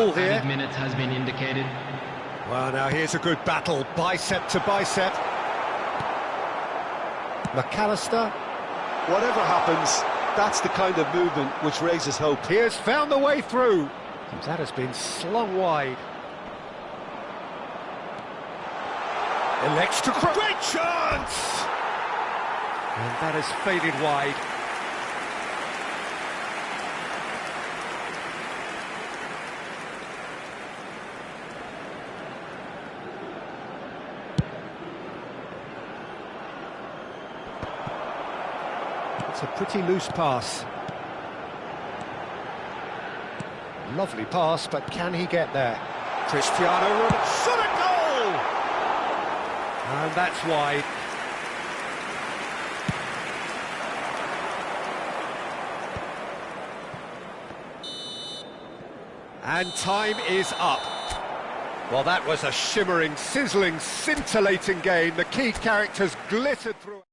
ball here. Added minutes has been indicated. Well, now here's a good battle, bicep to bicep. McAllister. Whatever happens, that's the kind of movement which raises hope. He has found the way through. That has been slung wide. Elects to great chance! And that has faded wide. It's a pretty loose pass. Lovely pass, but can he get there? Cristiano Ronaldo, shot a goal! And that's wide. And time is up. Well, that was a shimmering, sizzling, scintillating game. The key characters glittered through.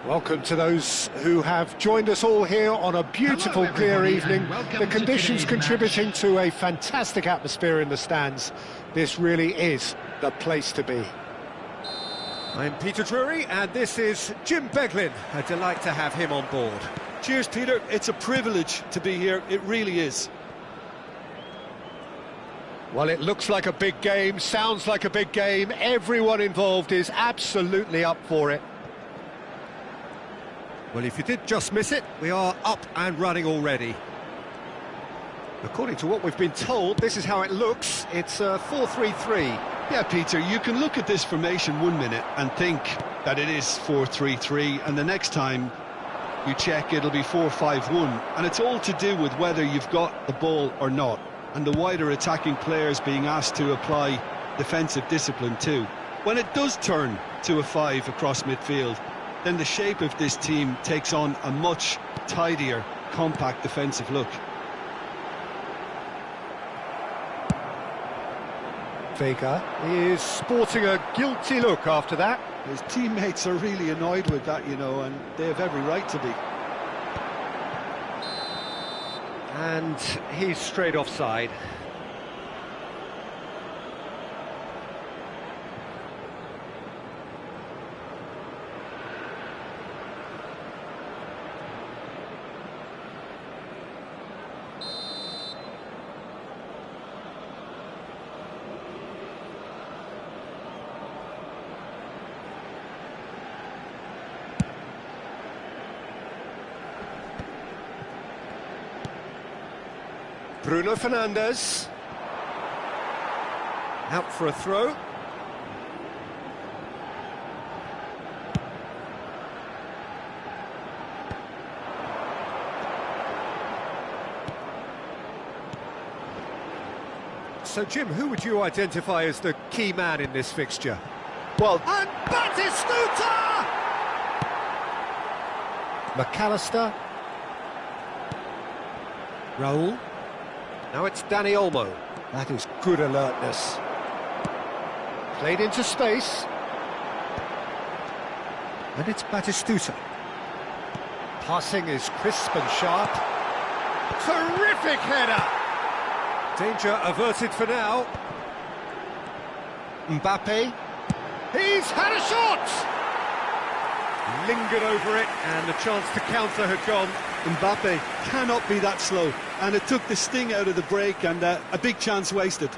Welcome to those who have joined us all here on a beautiful, clear evening. The conditions contributing to a fantastic atmosphere in the stands. This really is the place to be. I'm Peter Drury, and this is Jim Beglin. A delight to have him on board. Cheers, Peter. It's a privilege to be here. It really is. Well, it looks like a big game, sounds like a big game. Everyone involved is absolutely up for it. Well, if you did just miss it, we are up and running already. According to what we've been told, this is how it looks. It's a 4-3-3. Yeah, Peter, you can look at this formation 1 minute and think that it is 4-3-3, and the next time you check, it'll be 4-5-1. And it's all to do with whether you've got the ball or not, and the wider attacking players being asked to apply defensive discipline too. When it does turn to a 5 across midfield, then the shape of this team takes on a much tidier, compact defensive look. Vega is sporting a guilty look after that. His teammates are really annoyed with that, you know, and they have every right to be. And he's straight offside. Bruno Fernandes. Out for a throw. So, Jim, who would you identify as the key man in this fixture? Well, and Batistuta! McAllister. Raul. Now it's Dani Olmo. That is good alertness. Played into space. And it's Batistuta. Passing is crisp and sharp. Terrific header! Danger averted for now. Mbappe. He's had a shot! Lingered over it, and the chance to counter had gone. Mbappe cannot be that slow, and it took the sting out of the break, and a big chance wasted.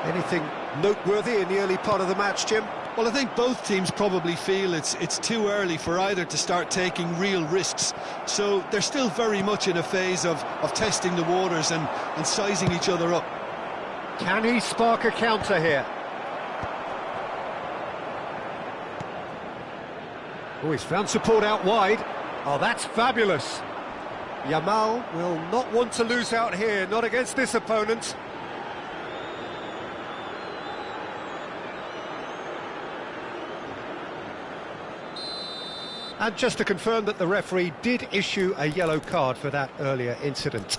Anything noteworthy in the early part of the match, Jim? Well, I think both teams probably feel it's too early for either to start taking real risks. So they're still very much in a phase of testing the waters and sizing each other up. Can he spark a counter here? Oh, he's found support out wide. Oh, that's fabulous. Yamal will not want to lose out here, not against this opponent. And just to confirm that the referee did issue a yellow card for that earlier incident.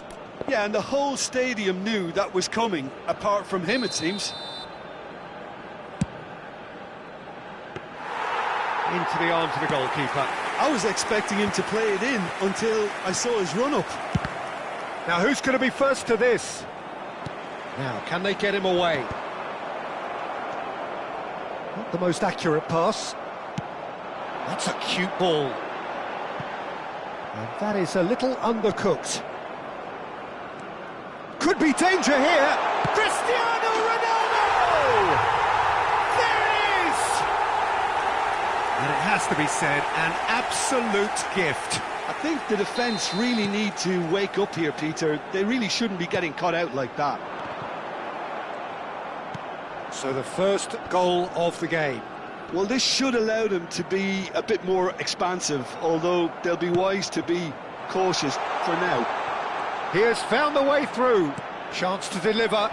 Yeah, and the whole stadium knew that was coming, apart from him, it seems. Into the arms of the goalkeeper. I was expecting him to play it in until I saw his run-up. Now, who's going to be first to this? Now, can they get him away? Not the most accurate pass. That's a cute ball. And that is a little undercooked. Could be danger here. Cristiano Ronaldo! There it is! And it has to be said, an absolute gift. I think the defence really need to wake up here, Peter. They really shouldn't be getting caught out like that. So the first goal of the game. Well, this should allow them to be a bit more expansive, although they'll be wise to be cautious for now. He has found the way through. Chance to deliver.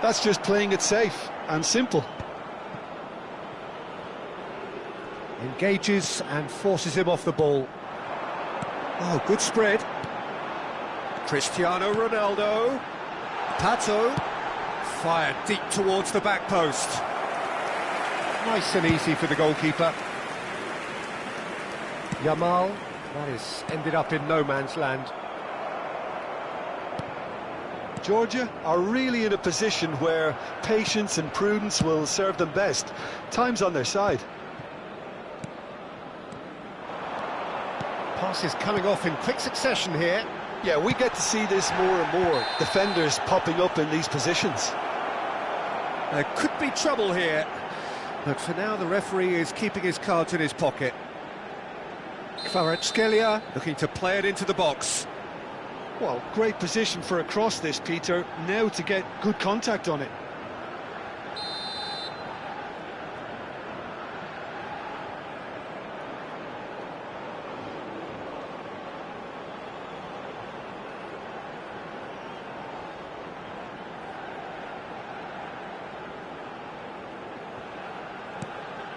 That's just playing it safe and simple. Engages and forces him off the ball. Oh, good spread. Cristiano Ronaldo. Pato. Fired deep towards the back post. Nice and easy for the goalkeeper. Yamal. That is ended up in no man's land. Georgia are really in a position where patience and prudence will serve them best. Time's on their side. Passes coming off in quick succession here. Yeah, we get to see this more and more. Defenders popping up in these positions. There could be trouble here. But for now, the referee is keeping his cards in his pocket. Kvaratskhelia looking to play it into the box. Well, great position for a cross this, Peter. Now to get good contact on it.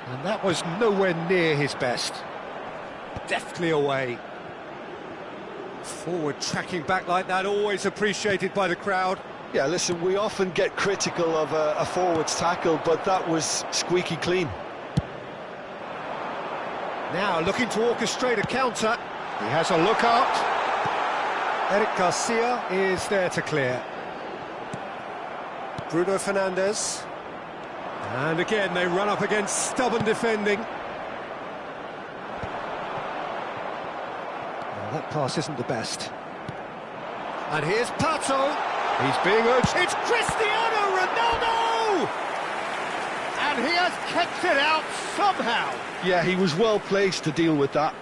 And that was nowhere near his best. Deftly away. Forward tracking back like that, always appreciated by the crowd. Yeah, listen, we often get critical of a forward's tackle, but that was squeaky clean. Now looking to orchestrate a counter. He has a look out. Eric Garcia is there to clear. Bruno Fernandes. And again, they run up against stubborn defending. Well, that pass isn't the best. And here's Pato. He's being urged. It's Cristiano Ronaldo! And he has kept it out somehow. Yeah, he was well placed to deal with that.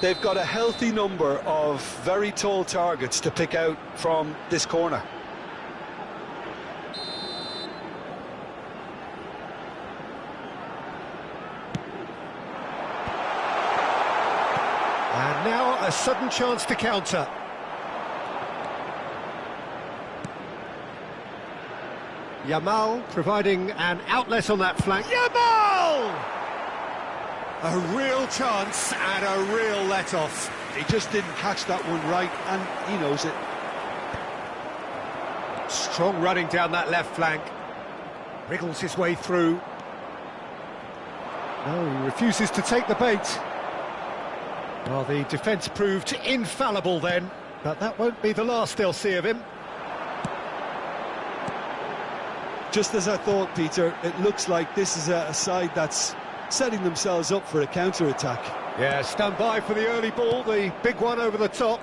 They've got a healthy number of very tall targets to pick out from this corner. And now a sudden chance to counter. Yamal providing an outlet on that flank. Yamal! A real chance and a real let-off. He just didn't catch that one right, and he knows it. Strong running down that left flank. Wriggles his way through. No, he refuses to take the bait. Well, the defence proved infallible then, but that won't be the last they'll see of him. Just as I thought, Peter, it looks like this is a side that's setting themselves up for a counter-attack. Yeah, stand by for the early ball, the big one over the top.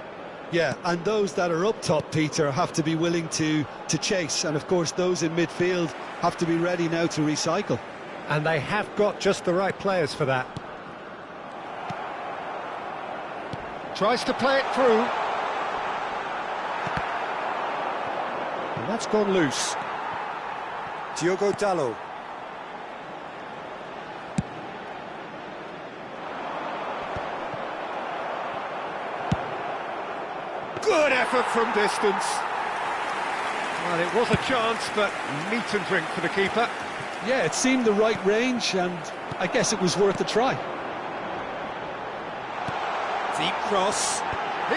Yeah, and those that are up top, Peter, have to be willing to chase, and of course those in midfield have to be ready now to recycle. And they have got just the right players for that. Tries to play it through. And that's gone loose. Diogo Dalot. Good effort from distance. Well, it was a chance, but meat and drink for the keeper. Yeah, it seemed the right range, and I guess it was worth a try. Deep cross.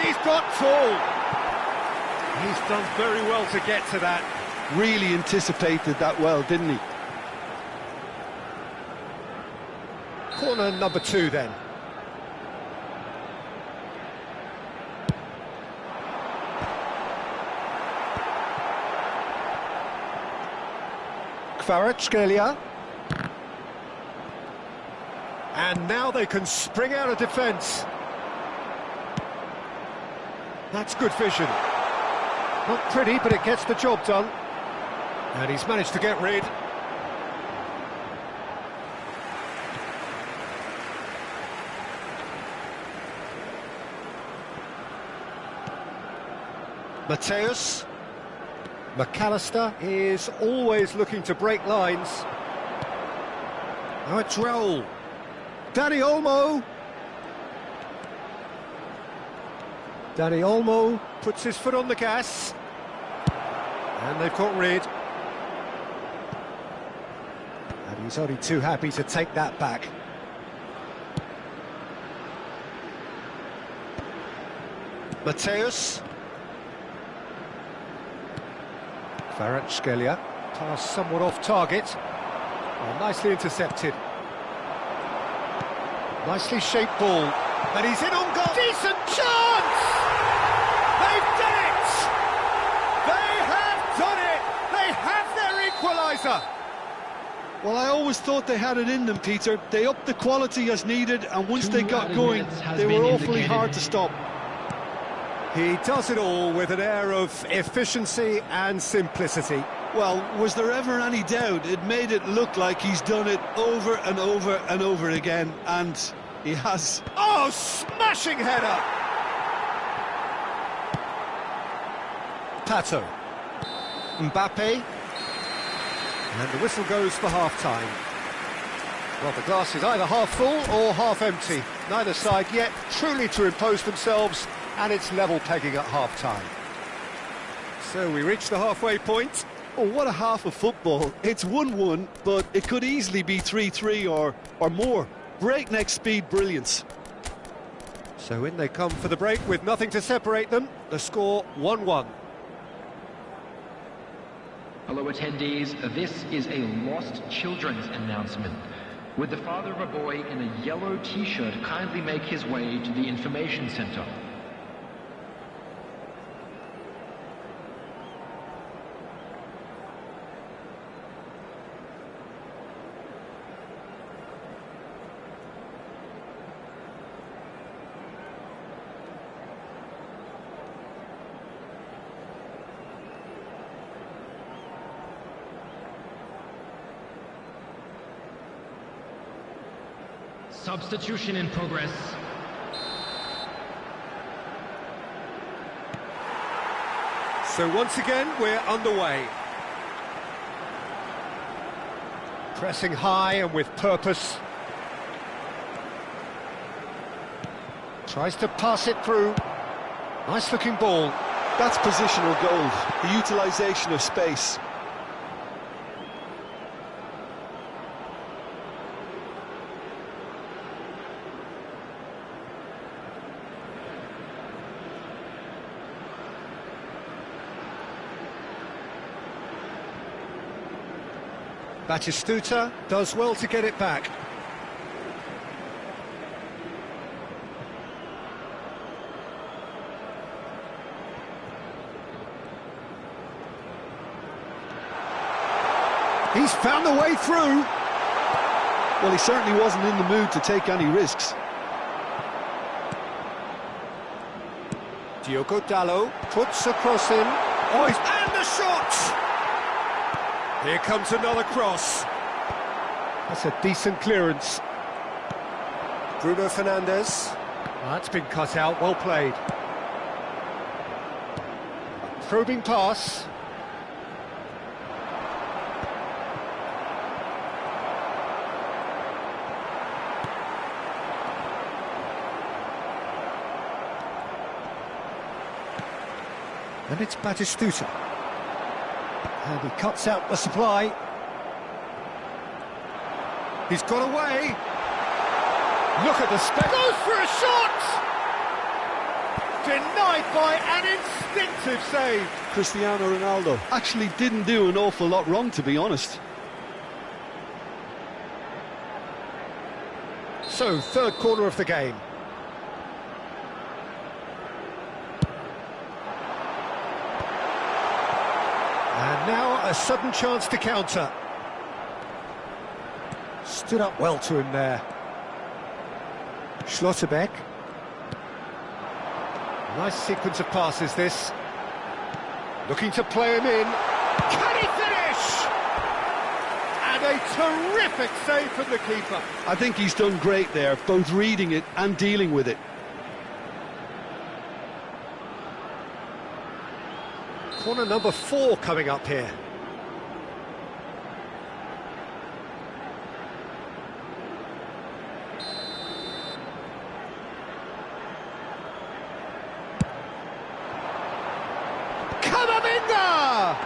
He's got full. He's done very well to get to that. Really anticipated that well, didn't he? Corner number 2 then. Kvaratskhelia. And now they can spring out of defence. That's good vision. Not pretty, but it gets the job done. And he's managed to get rid. Mateus. McAllister is always looking to break lines. Now it's Raul. Dani Olmo. Dani Olmo puts his foot on the gas. And they've got rid. And he's only too happy to take that back. Mateus. Kvaratskhelia. Pass somewhat off target. Oh, nicely intercepted. Nicely shaped ball. And he's in on goal. Decent chance! They've done it! They have done it! They have their equaliser! Well, I always thought they had it in them, Peter. They upped the quality as needed, and once they got going, they were awfully hard to stop. He does it all with an air of efficiency and simplicity. Well, was there ever any doubt? It made it look like he's done it over and over and over again, and he has. Oh, smashing header! Pato. Mbappe. And the whistle goes for half-time. Well, the glass is either half full or half empty. Neither side yet truly to impose themselves, and it's level pegging at half-time. So we reach the halfway point. Oh, what a half of football. It's 1-1, but it could easily be 3-3 or more. Breakneck speed brilliance. So in they come for the break with nothing to separate them. The score 1-1. Hello attendees, this is a lost children's announcement. Would the father of a boy in a yellow t-shirt kindly make his way to the information center? Substitution in progress. So once again, we're underway. Pressing high and with purpose. Tries to pass it through. Nice looking ball. That's positional goal, the utilisation of space. Batistuta does well to get it back. He's found a way through. Well, he certainly wasn't in the mood to take any risks. Diogo Dalot puts a cross in. Oh, and the shot! Here comes another cross. That's a decent clearance. Bruno Fernandes. Oh, that's been cut out, well played. Probing pass. And it's Batistuta. And he cuts out the supply. He's got away. Look at the spec. Goes for a shot! Denied by an instinctive save. Cristiano Ronaldo actually didn't do an awful lot wrong, to be honest. So, third quarter of the game. And now a sudden chance to counter. Stood up well to him there. Schlotterbeck. Nice sequence of passes, this. Looking to play him in. Can he finish? And a terrific save from the keeper. I think he's done great there, both reading it and dealing with it. Corner number 4 coming up here. Camavinga!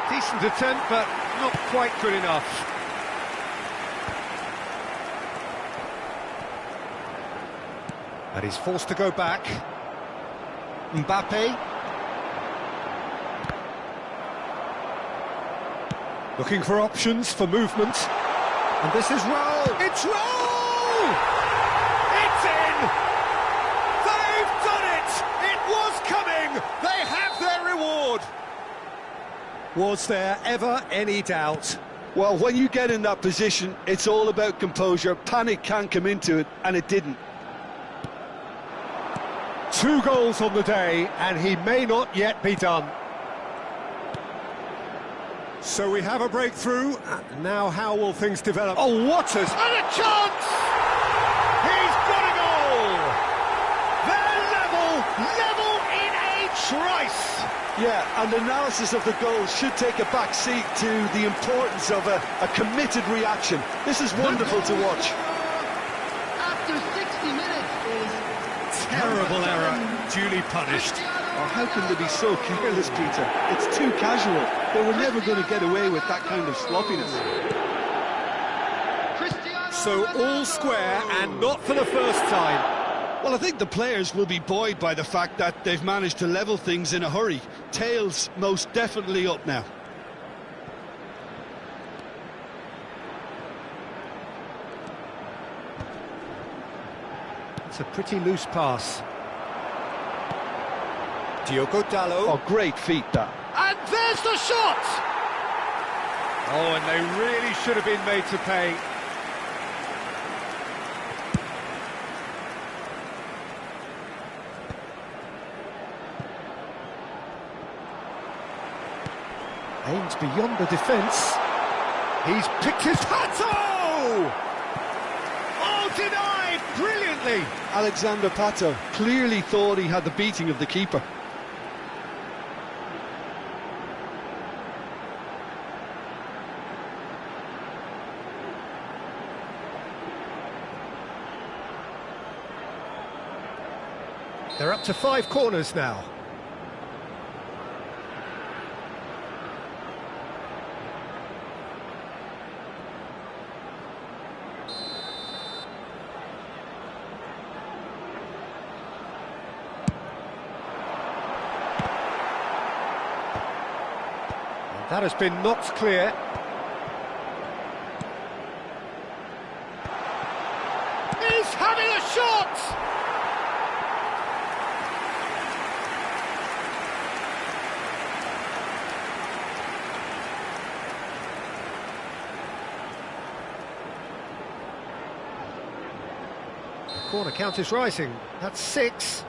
Decent attempt, but not quite good enough. And he's forced to go back. Mbappe. Looking for options for movement. And this is Raul. It's Raul! It's in! They've done it! It was coming! They have their reward! Was there ever any doubt? Well, when you get in that position, it's all about composure. Panic can't come into it, and it didn't. 2 goals on the day, and he may not yet be done. So we have a breakthrough. Now how will things develop? Oh, what a... And a chance! He's got a goal! They're level in a trice! Yeah, and analysis of the goal should take a back seat to the importance of a committed reaction. This is wonderful to watch. After 60 minutes is... Terrible error, duly punished. Oh, how can they be so careless, Peter? It's too casual. They were never going to get away with that kind of sloppiness. So all square, and not for the first time. Well, I think the players will be buoyed by the fact that they've managed to level things in a hurry. Tails most definitely up now. It's a pretty loose pass. Diogo Dalot. Oh, great feat, that. And there's the shot! Oh, and they really should have been made to pay. Aims beyond the defence. He's picked his... Pato! Oh, denied brilliantly! Alexander Pato clearly thought he had the beating of the keeper. They're up to 5 corners now. And that has been knocked clear. He's having a shot! Corner count is rising. That's 6.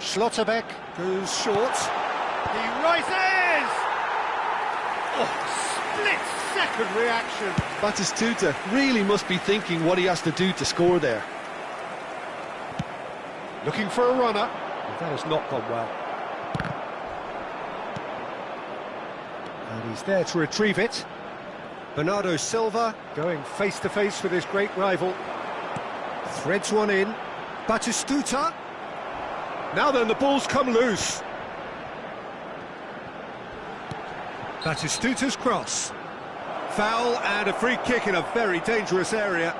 Schlotterbeck goes short. He rises! Oh, split-second reaction. Batistuta really must be thinking what he has to do to score there. Looking for a runner. That has not gone well. And he's there to retrieve it. Bernardo Silva going face-to-face with his great rival. Threads one in. Batistuta. Now then, the ball's come loose. Batistuta's cross. Foul and a free kick in a very dangerous area.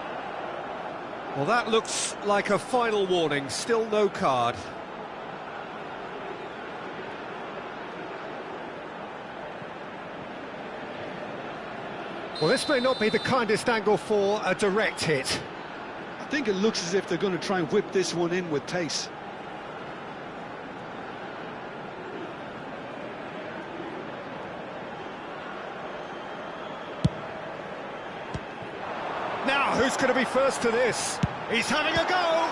Well, that looks like a final warning. Still no card. Well, this may not be the kindest angle for a direct hit. I think it looks as if they're going to try and whip this one in with pace. Now, who's going to be first to this? He's having a go!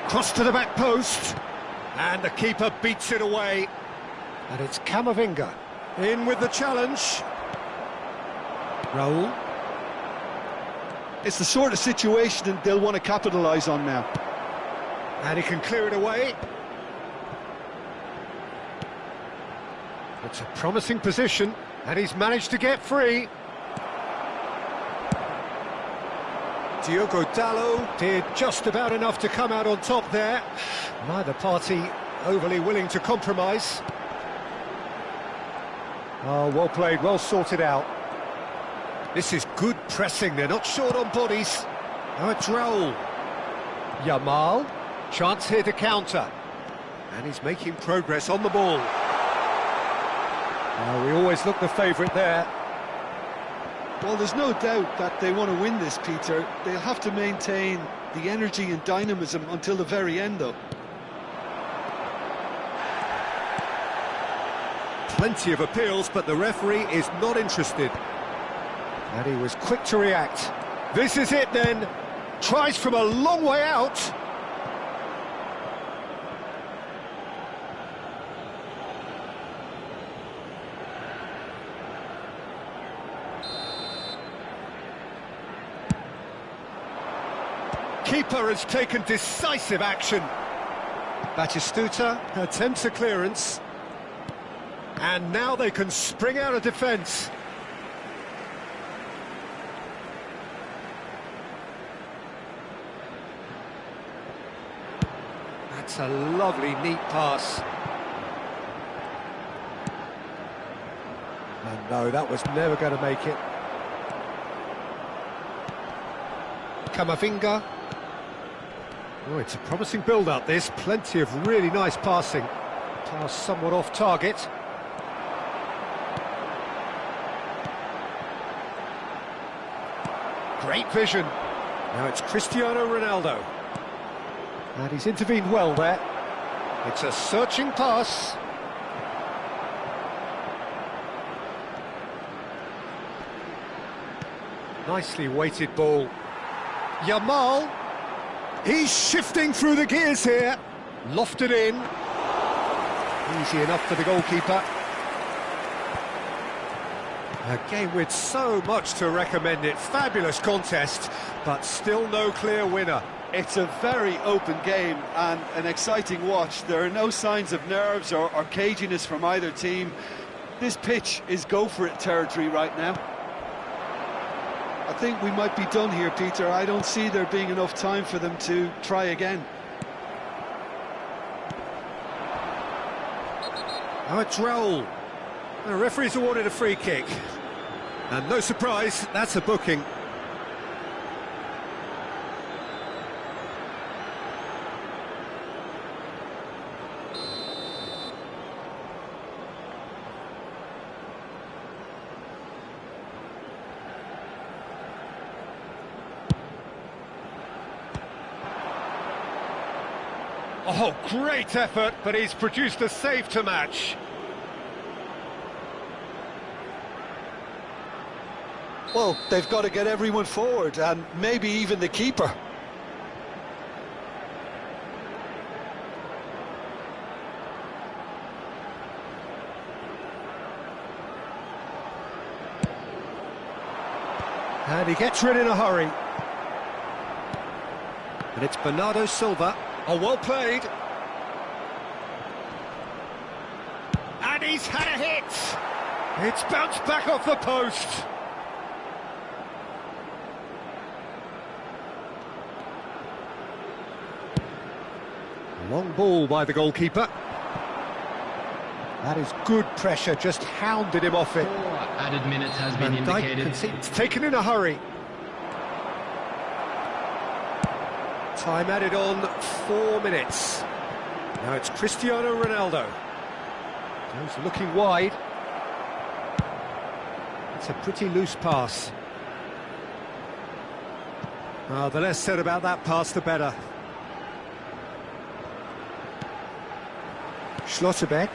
Cross to the back post, and the keeper beats it away. And it's Camavinga in with the challenge. Raul. It's the sort of situation that they'll want to capitalise on now. And he can clear it away. It's a promising position, and he's managed to get free. Diogo Dalot did just about enough to come out on top there. Neither party overly willing to compromise. Oh, well played, well sorted out. This is good pressing, they're not short on bodies. Now it's Raul. Yamal, chance here to counter. And he's making progress on the ball. We always look the favourite there. Well, there's no doubt that they want to win this, Peter. They'll have to maintain the energy and dynamism until the very end, though. Plenty of appeals, but the referee is not interested. And he was quick to react. This is it then. Tries from a long way out. Keeper has taken decisive action. Batistuta attempts a clearance. And now they can spring out of defence. That's a lovely, neat pass. And no, that was never going to make it. Camavinga. Oh, it's a promising build-up, this. Plenty of really nice passing. Pass somewhat off target. Great vision. Now it's Cristiano Ronaldo. And he's intervened well there. It's a searching pass. Nicely weighted ball. Yamal. He's shifting through the gears here. Lofted in. Easy enough for the goalkeeper. A game with so much to recommend it. Fabulous contest, but still no clear winner. It's a very open game and an exciting watch. There are no signs of nerves or caginess from either team. This pitch is go-for-it territory right now. I think we might be done here, Peter. I don't see there being enough time for them to try again. Now it's Raul. The referee's awarded a free kick. And no surprise, that's a booking. Oh, great effort, but he's produced a save to match. Well, they've got to get everyone forward, and maybe even the keeper. And he gets rid in a hurry. And it's Bernardo Silva. Oh, well played. And he's had a hit. It's bounced back off the post. Long ball by the goalkeeper. That is good pressure, just hounded him off it. 4 added minutes has been indicated. It's taken in a hurry. Time added on 4 minutes. Now it's Cristiano Ronaldo. Goes looking wide. It's a pretty loose pass. The less said about that pass, the better. Schlotterbeck.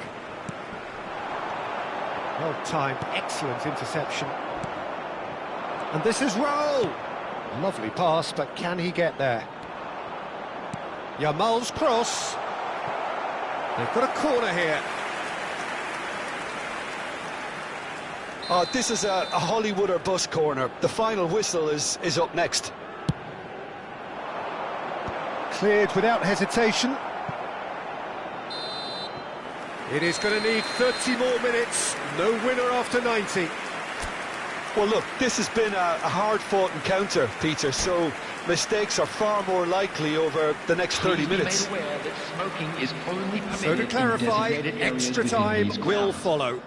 Well timed, excellent interception. And this is Raul. Lovely pass, but can he get there? Yamal's cross. They've got a corner here. This is a Hollywood or bust corner. The final whistle is up next. Cleared without hesitation. It is going to need 30 more minutes. No winner after 90. Well, look, this has been a hard-fought encounter, Peter, so mistakes are far more likely over the next 30 minutes. Please be made aware that smoking is only permitted So to clarify, in designated areas extra within time these will grounds. follow.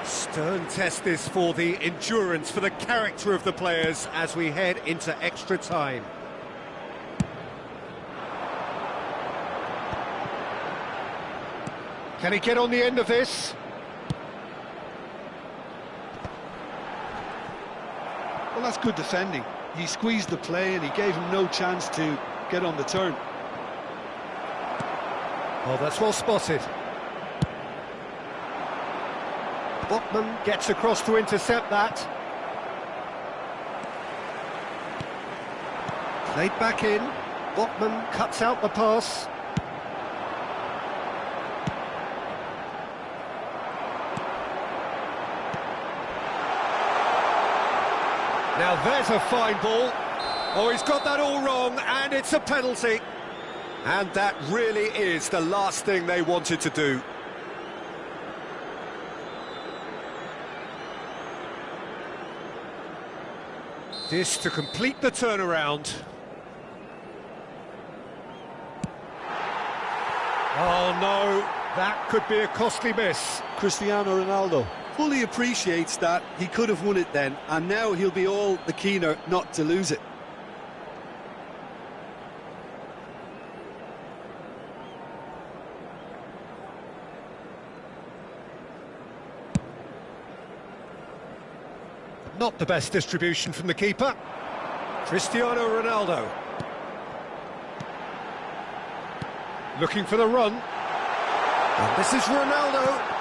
Stern test this for the endurance, for the character of the players as we head into extra time. Can he get on the end of this? Well, that's good defending. He squeezed the play and he gave him no chance to get on the turn. Oh, that's well spotted. Botman gets across to intercept that. Played back in. Botman cuts out the pass. Now there's a fine ball. Oh, he's got that all wrong, and it's a penalty. And that really is the last thing they wanted to do. This to complete the turnaround. Oh no, that could be a costly miss. Cristiano Ronaldo fully appreciates that he could have won it then, and now he'll be all the keener not to lose it. Not the best distribution from the keeper. Cristiano Ronaldo. Looking for the run. And this is Ronaldo.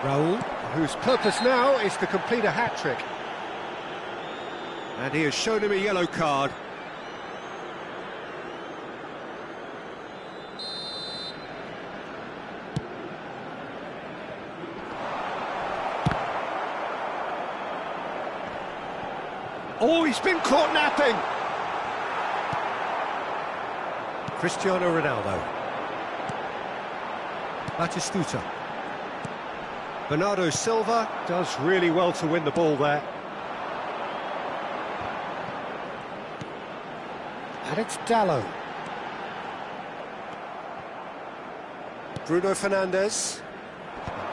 Raul, whose purpose now is to complete a hat-trick. And he has shown him a yellow card. Oh, he's been caught napping! Cristiano Ronaldo. Batistuta. Bernardo Silva does really well to win the ball there. And it's Dallo. Bruno Fernandes.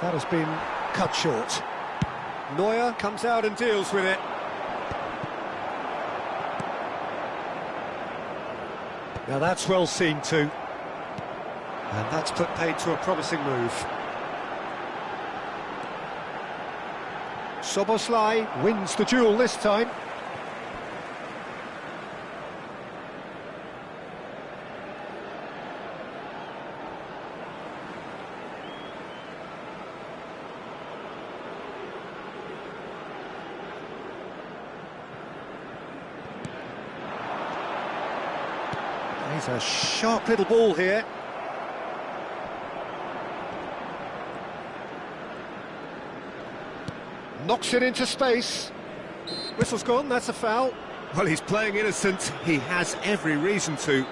That has been cut short. Neuer comes out and deals with it. Now that's well seen too. And that's put paid to a promising move. Szoboszlai wins the duel this time. It's a sharp little ball here. Knocks it into space. Whistle's gone, that's a foul. Well, he's playing innocent. He has every reason to.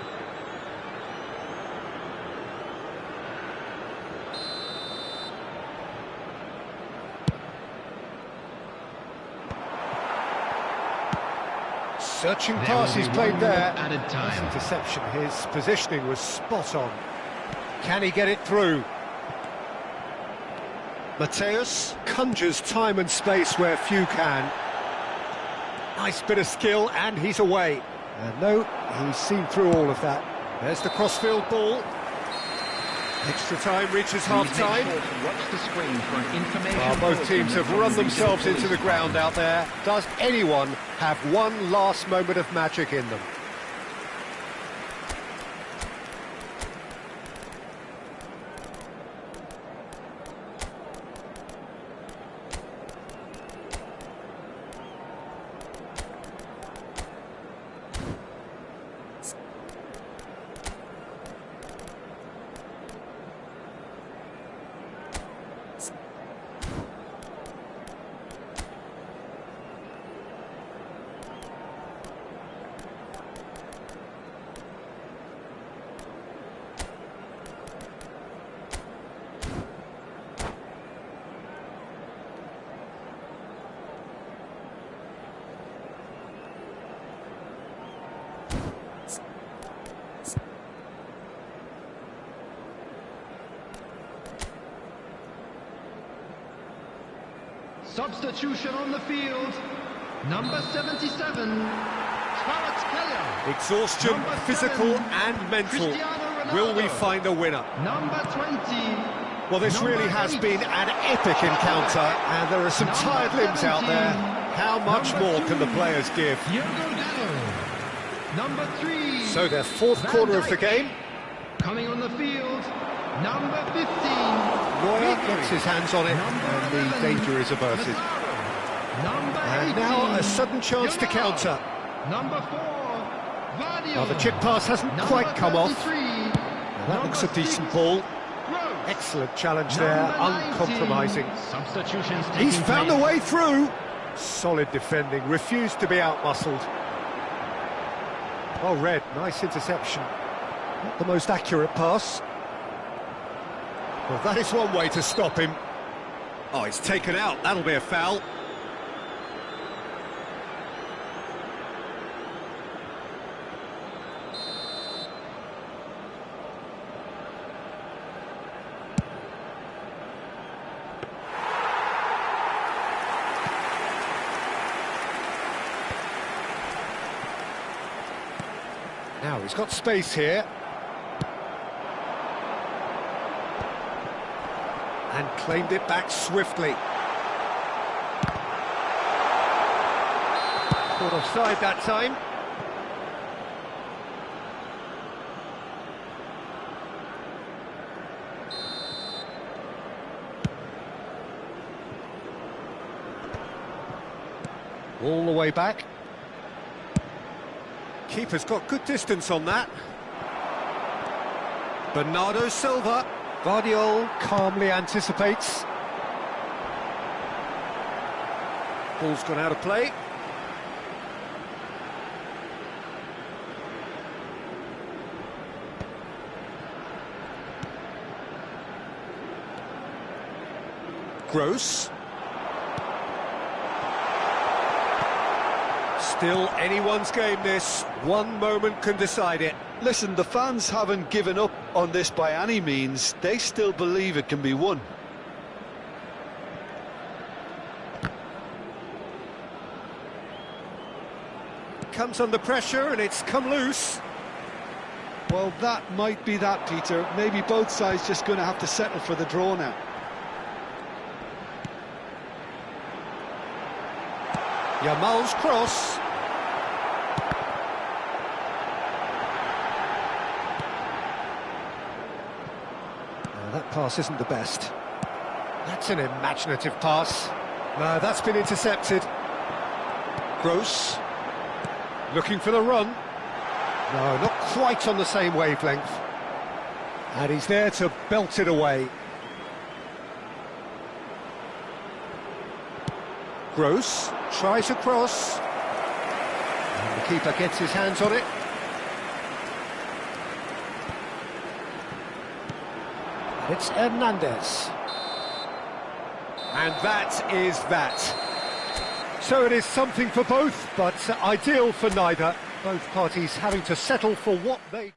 Searching pass he's played there. Added time. Interception. His positioning was spot on. Can he get it through? Mateus conjures time and space where few can. Nice bit of skill, and he's away. And no, he's seen through all of that. There's the crossfield ball. Extra time reaches half-time. Watch the screen for an information. Well, both teams have run themselves into the ground out there. Does anyone have one last moment of magic in them? Substitution on the field. Number 77, Kvaratskhelia. Exhaustion, Number physical 7, and mental. Cristiano Ronaldo. Will we find a winner? Number 20. Well, this Number really has 8, been an epic encounter, and there are some Number tired limbs out 17, there. How much Number more 2, can the players give? Diogo Dalot. Number 3. So their fourth Van quarter of Dijk. the game. Coming on the field, number 15. Neuer Pedri. gets his hands on it, Number and the 11, danger is averted. Lazaro. Number 18. And now a sudden chance to Yamal. counter. Number 4, Vardy. Well, the chip pass hasn't quite come off. Now that looks a decent ball. Excellent challenge there, uncompromising. Substitutions. He's found a way through. Solid defending, refused to be outmuscled. Oh, Red, nice interception. Not the most accurate pass. Well, that is one way to stop him. Oh, he's taken out. That'll be a foul. Now he's got space here. And claimed it back swiftly. Caught offside that time. All the way back. Keeper's got good distance on that. Bernardo Silva. Guardiola calmly anticipates. Ball's gone out of play. Gross. Still anyone's game this. One moment can decide it. Listen, the fans haven't given up on this by any means. They still believe it can be won. Comes under pressure and it's come loose. Well, that might be that, Peter. Maybe both sides just going to have to settle for the draw now. Yamal's cross. That pass isn't the best. That's an imaginative pass. No, that's been intercepted. Gross. Looking for the run. No, not quite on the same wavelength. And he's there to belt it away. Gross tries a cross. And the keeper gets his hands on it. And it's Hernandez. And that is that. So it is something for both, but ideal for neither. Both parties having to settle for what they...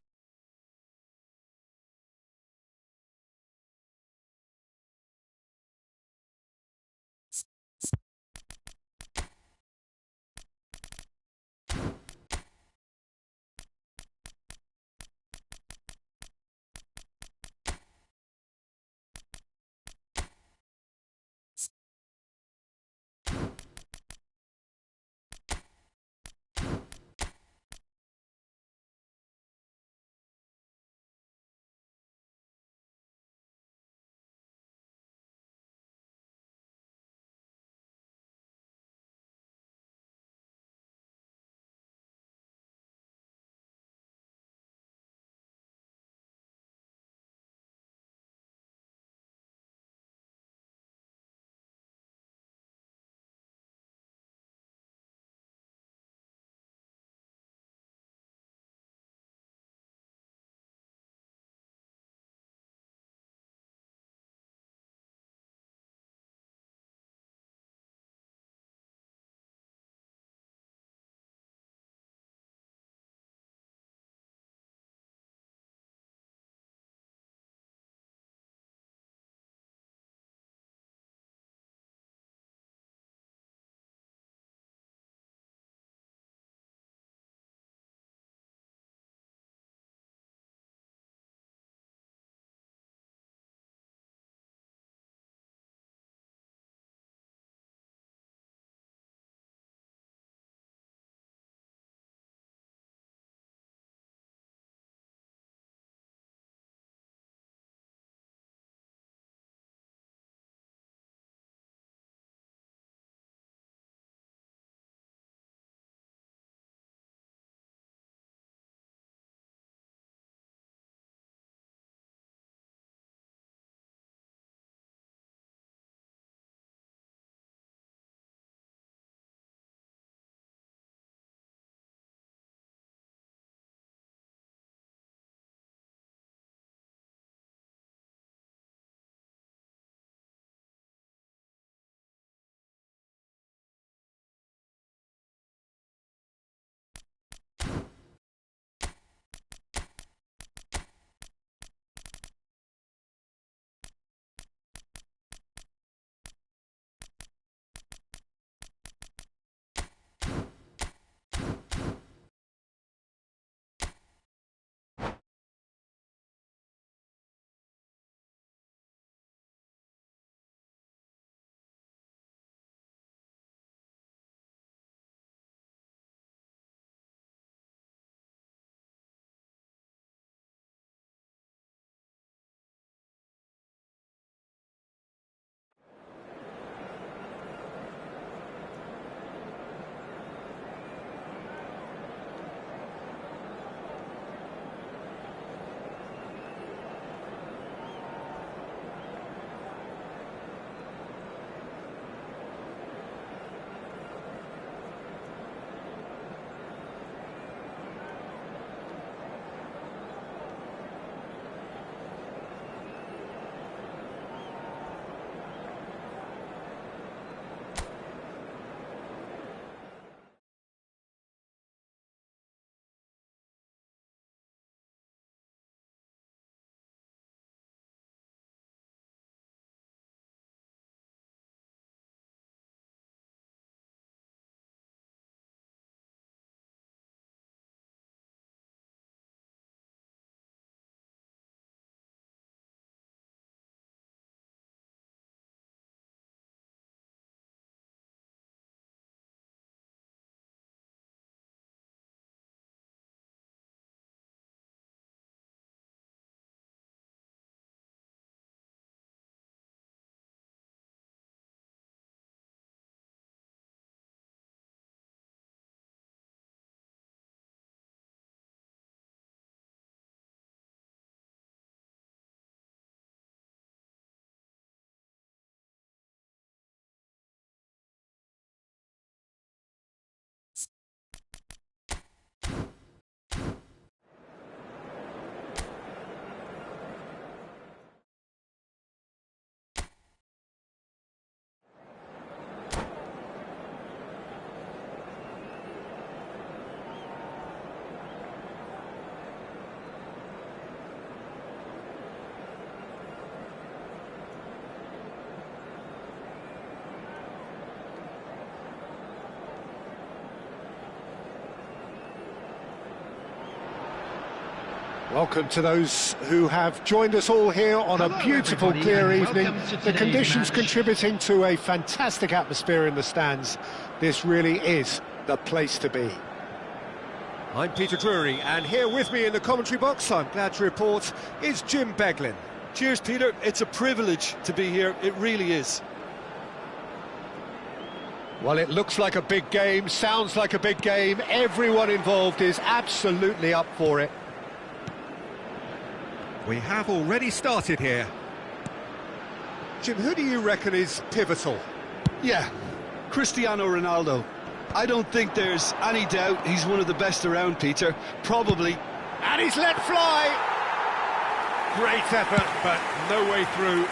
Welcome to those who have joined us all here on a beautiful, clear evening. The conditions contributing to a fantastic atmosphere in the stands. This really is the place to be. I'm Peter Drury, and here with me in the commentary box, I'm glad to report, is Jim Beglin. Cheers, Peter. It's a privilege to be here. It really is. Well, it looks like a big game, sounds like a big game. Everyone involved is absolutely up for it. We have already started here. Jim, who do you reckon is pivotal? Yeah, Cristiano Ronaldo. I don't think there's any doubt he's one of the best around, Peter. Probably. And he's let fly! Great effort, but no way through.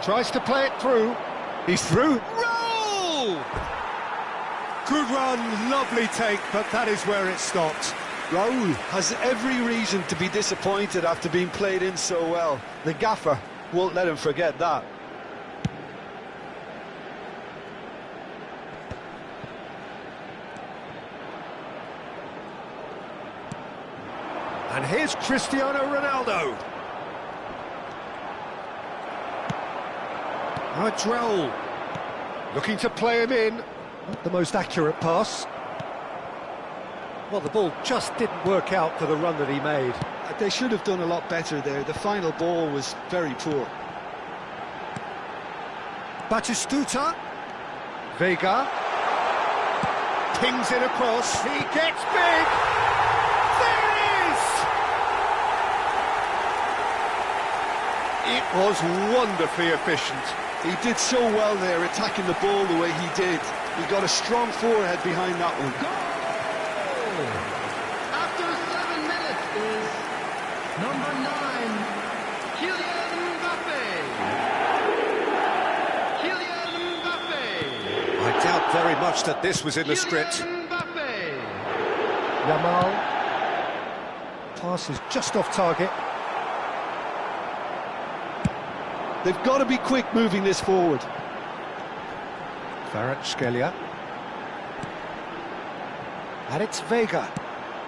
Tries to play it through. He's through. Roll! Good run, lovely take, but that is where it stopped. Raul has every reason to be disappointed after being played in so well. The gaffer won't let him forget that. And here's Cristiano Ronaldo. Now it's Raul. Looking to play him in. Not the most accurate pass. Well, the ball just didn't work out for the run that he made. They should have done a lot better there. The final ball was very poor. Batistuta. Vega. Pings it across. He gets big. There it is! It was wonderfully efficient. He did so well there, attacking the ball the way he did. He got a strong forehead behind that one. Goal! After 7 minutes is number 9, Kylian Mbappe. Kylian Mbappe. I doubt very much that this was in the script. Kylian Mbappe. Yamal. Pass is just off target. They've got to be quick moving this forward. Kvaratskhelia. And it's Vega.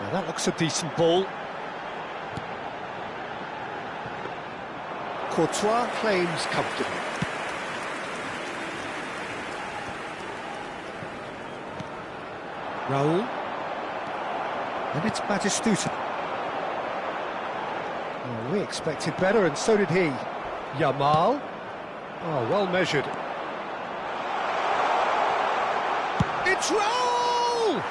Now that looks a decent ball. Courtois claims comfortably. Raul. And it's Batistuta. Oh, we expected better, and so did he. Yamal. Oh, well measured. It's Raul!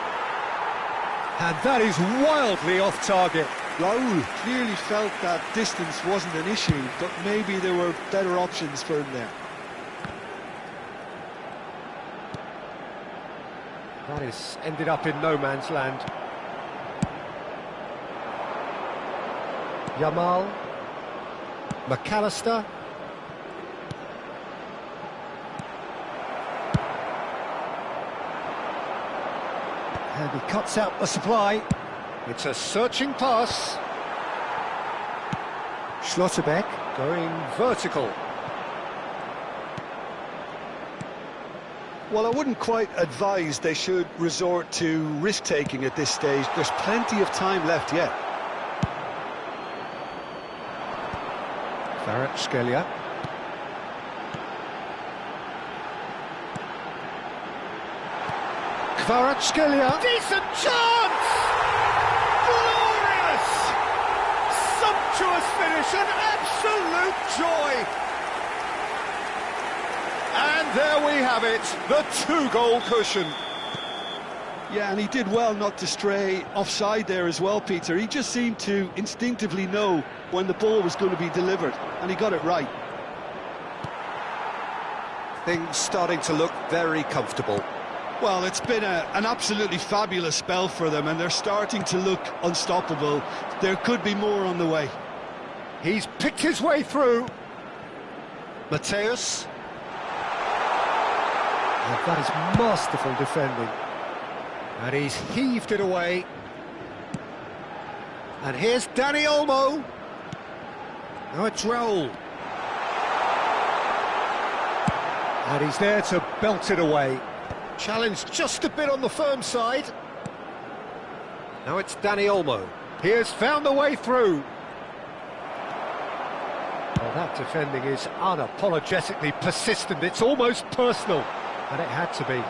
And that is wildly off target. Raul clearly felt that distance wasn't an issue, but maybe there were better options for him there. That is ended up in no man's land. Yamal. McAllister. And he cuts out the supply. It's a searching pass. Schlotterbeck going vertical. Well, I wouldn't quite advise they should resort to risk-taking at this stage. There's plenty of time left yet. Kvaratskhelia. Kvaratskhelia. Decent chance! Glorious! Sumptuous finish, an absolute joy! And there we have it, the 2-goal cushion. Yeah, and he did well not to stray offside there as well, Peter. He just seemed to instinctively know when the ball was going to be delivered, and he got it right. Things starting to look very comfortable. Well, it's been an absolutely fabulous spell for them, and they're starting to look unstoppable. There could be more on the way. He's picked his way through. Mateus. And that is masterful defending. And he's heaved it away. And here's Dani Olmo. Now it's Raul. And he's there to belt it away. Challenged just a bit on the firm side. Now it's Danny Olmo. He has found the way through. Well, that defending is unapologetically persistent. It's almost personal, and it had to be.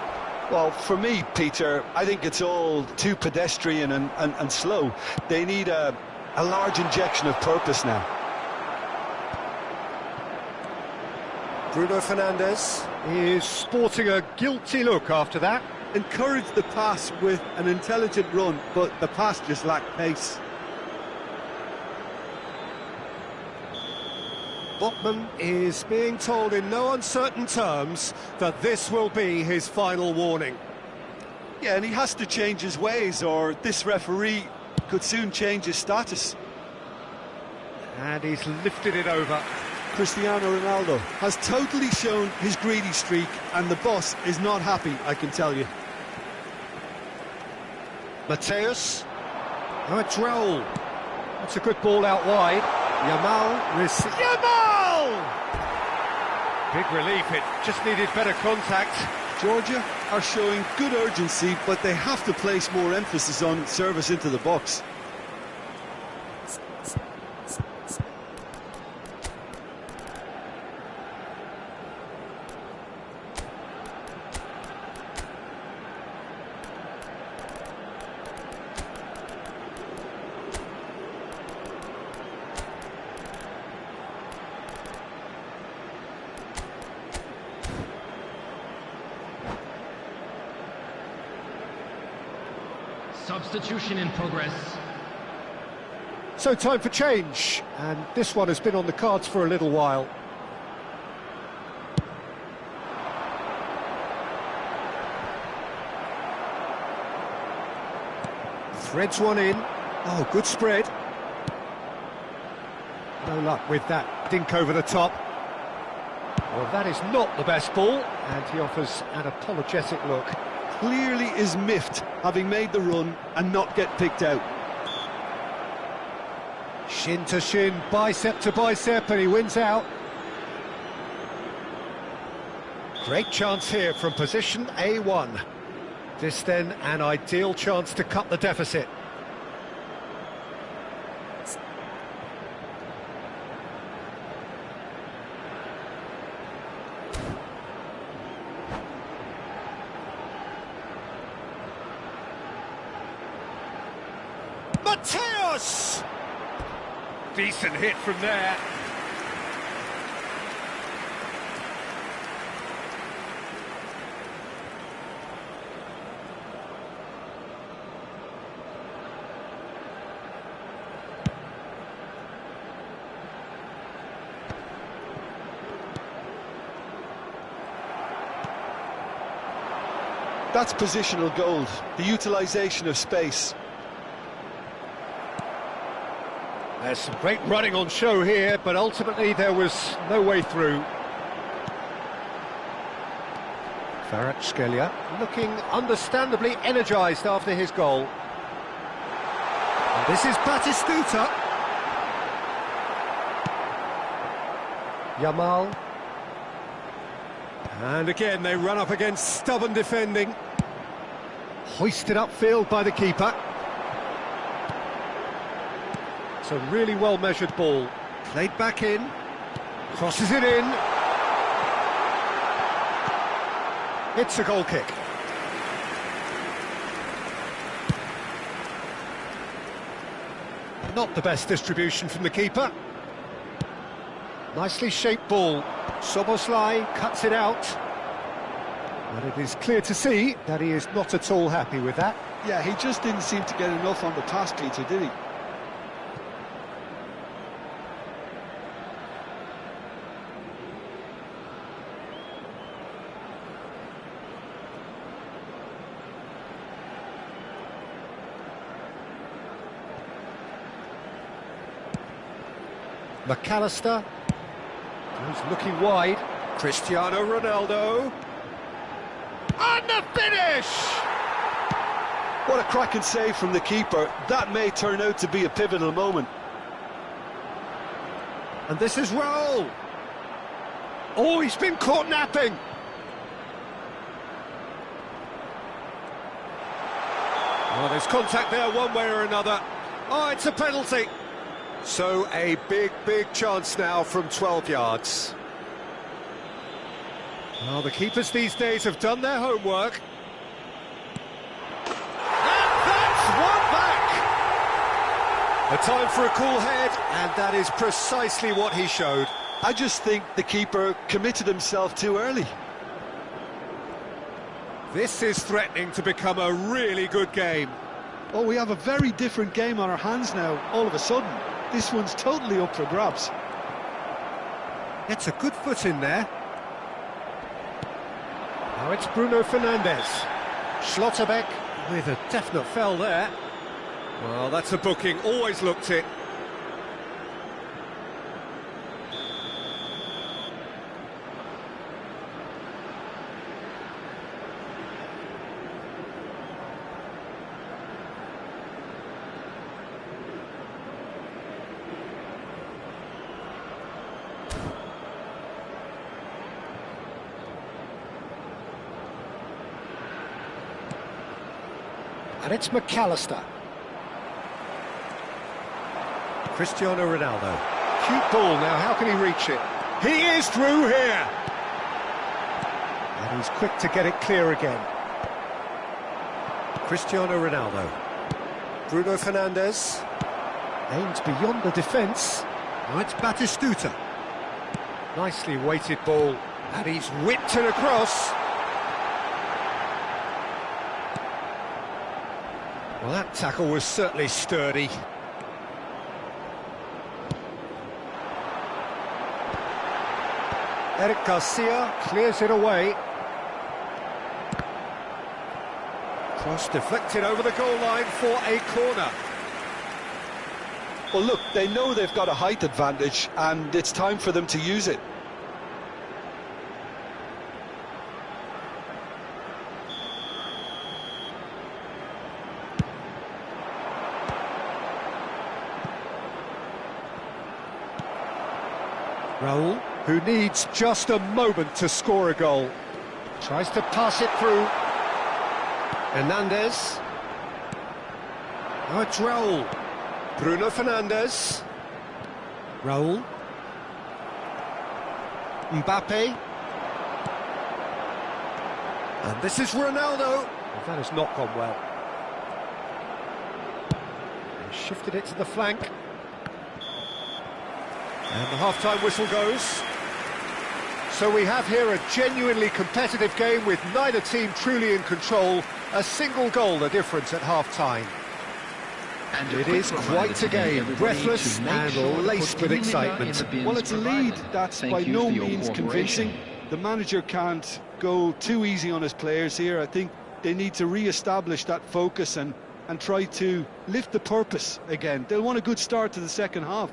Well, for me, Peter, I think it's all too pedestrian and slow. They need a large injection of purpose now. Bruno Fernandes is sporting a guilty look after that. Encouraged the pass with an intelligent run, but the pass just lacked pace. Botman is being told in no uncertain terms that this will be his final warning. Yeah, and he has to change his ways, or this referee could soon change his status. And he's lifted it over. Cristiano Ronaldo has totally shown his greedy streak, and the boss is not happy, I can tell you. Mateus. Oh, it's Raul. That's a good ball out wide. Yamal receives. Yamal! Big relief, it just needed better contact. Georgia are showing good urgency, but they have to place more emphasis on service into the box. Substitution in progress. So time for change, and this one has been on the cards for a little while. Threads one in. Oh, good spread. No luck with that dink over the top. Well, that is not the best ball, and he offers an apologetic look. Clearly is miffed, having made the run and not get picked out. Shin to shin, bicep to bicep, and he wins out. Great chance here from position A1. This then an ideal chance to cut the deficit. Mateus! Decent hit from there. That's positional gold, the utilisation of space. There's some great running on show here, but ultimately there was no way through. Kvaratskhelia looking understandably energised after his goal. And this is Batistuta. Yamal. And again they run up against stubborn defending. Hoisted upfield by the keeper. It's a really well-measured ball. Played back in. Crosses it in. It's a goal kick. Not the best distribution from the keeper. Nicely shaped ball. Soboslai cuts it out. And it is clear to see that he is not at all happy with that. Yeah, he just didn't seem to get enough on the pass, Peter, did he? McAllister, who's looking wide. Cristiano Ronaldo. And the finish! What a cracking save from the keeper. That may turn out to be a pivotal moment. And this is Raul. Oh, he's been caught napping. Well, there's contact there one way or another. Oh, it's a penalty. So a big chance now from 12 yards. Well, the keepers these days have done their homework. And that's one back! A time for a cool head, and that is precisely what he showed. I just think the keeper committed himself too early. This is threatening to become a really good game. Oh, we have a very different game on our hands now, all of a sudden. This one's totally up for grabs. It's a good foot in there. Now it's Bruno Fernandes. Schlotterbeck with a definite foul there. Well, that's a booking, always looked it. And it's McAllister. Cristiano Ronaldo. Cute ball now, how can he reach it? He is through here! And he's quick to get it clear again. Cristiano Ronaldo. Bruno Fernandes. Aimed beyond the defence. Now it's Batistuta. Nicely weighted ball. And he's whipped it across. Well, that tackle was certainly sturdy. Eric Garcia clears it away. Cross deflected over the goal line for a corner. Well, look, they know they've got a height advantage, and it's time for them to use it. Raul, who needs just a moment to score a goal. Tries to pass it through. Hernandez. Now it's Raul. Bruno Fernandes. Raul. Mbappe. And this is Ronaldo. Well, that has not gone well. He shifted it to the flank. And the half-time whistle goes. So we have here a genuinely competitive game with neither team truly in control. A single goal the difference at half-time. And it is quite a game, breathless and laced with excitement. Well, it's a lead that's by no means convincing. The manager can't go too easy on his players here. I think they need to re-establish that focus and try to lift the purpose again. They'll want a good start to the second half.